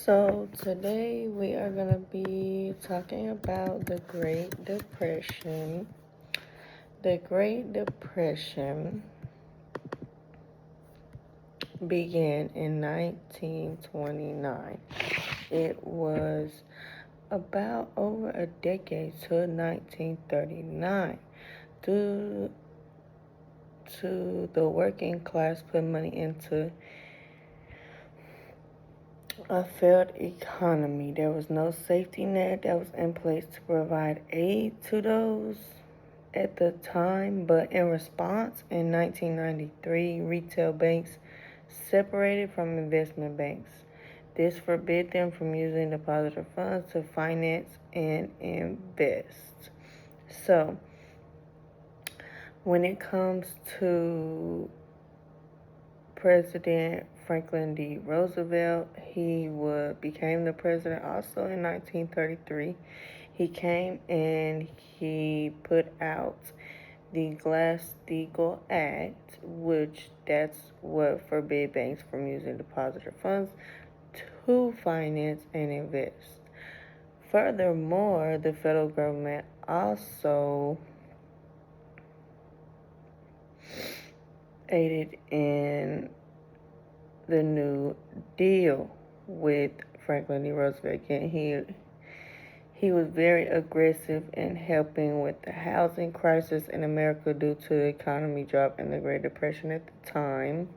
So today we are going to be talking about the Great Depression. The Great Depression began in 1929. It was about over a decade to 1939 due to the working class put money into a failed economy. There was no safety net that was in place to provide aid to those at the time, but in response, in 1993, retail banks separated from investment banks. This forbid them from using depositor funds to finance and invest. So, when it comes to President Franklin D. Roosevelt, he became the president also in 1933. He came and he put out the Glass-Steagall Act, which that's what forbid banks from using depositor funds to finance and invest. Furthermore, the federal government also aided in the New Deal with Franklin D. Roosevelt. Again, he was very aggressive in helping with the housing crisis in America due to the economy drop and the Great Depression at the time.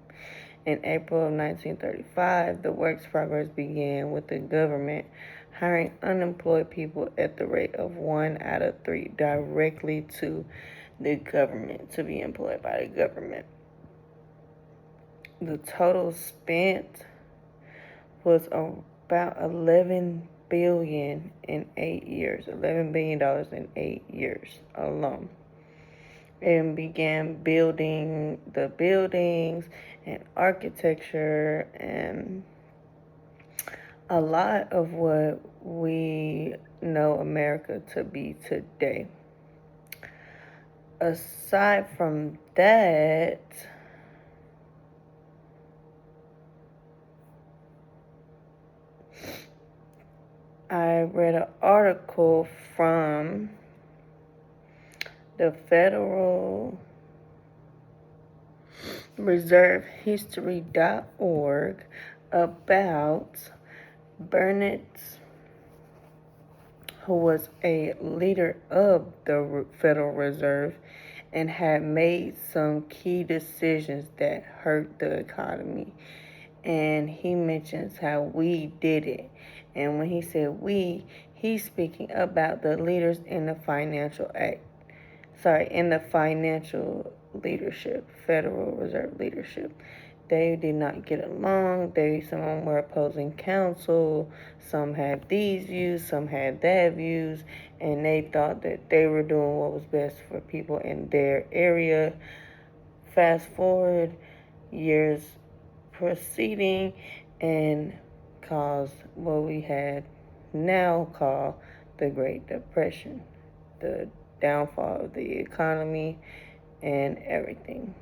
In April of 1935, the Works Progress began with the government hiring unemployed people at the rate of 1 out of 3 directly to the government, to be employed by the government. The total spent was about $11 billion in 8 years, $11 billion in 8 years alone, and began building the buildings and architecture and a lot of what we know America to be today. Aside from that, I read an article from the Federal Reserve History.org about Burnett, who was a leader of the Federal Reserve and had made some key decisions that hurt the economy. And he mentions how we did it. And when he said we, he's speaking about the leaders in the in the financial leadership, Federal Reserve leadership. They did not get along. Some were opposing counsel. Some had these views, some had that views, and they thought that they were doing what was best for people in their area. Fast forward years proceeding and caused what we had now called the Great Depression, the downfall of the economy and everything.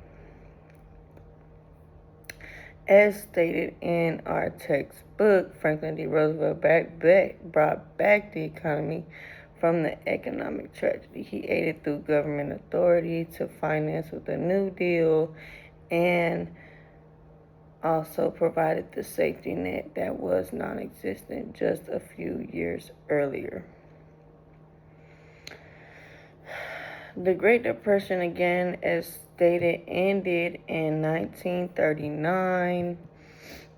As stated in our textbook, Franklin D. Roosevelt brought back the economy from the economic tragedy. He aided through government authority to finance with the New Deal and also provided the safety net that was non-existent just a few years earlier. The Great Depression, again, as stated, ended in 1939.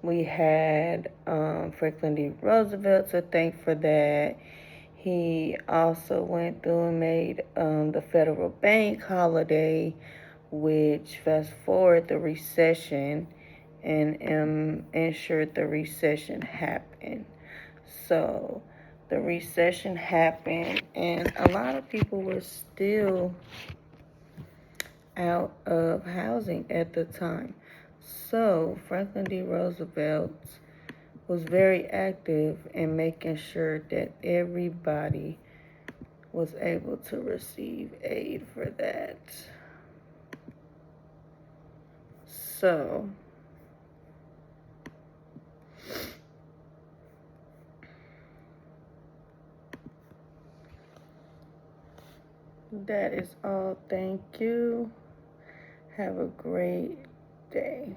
We had Franklin D. Roosevelt to thank for that. He also went through and made the federal bank holiday, which fast forward the recession and ensured the recession happened. So the recession happened, and a lot of people were still out of housing at the time. So Franklin D. Roosevelt was very active in making sure that everybody was able to receive aid for that. So That is all. Thank you. Have a great day.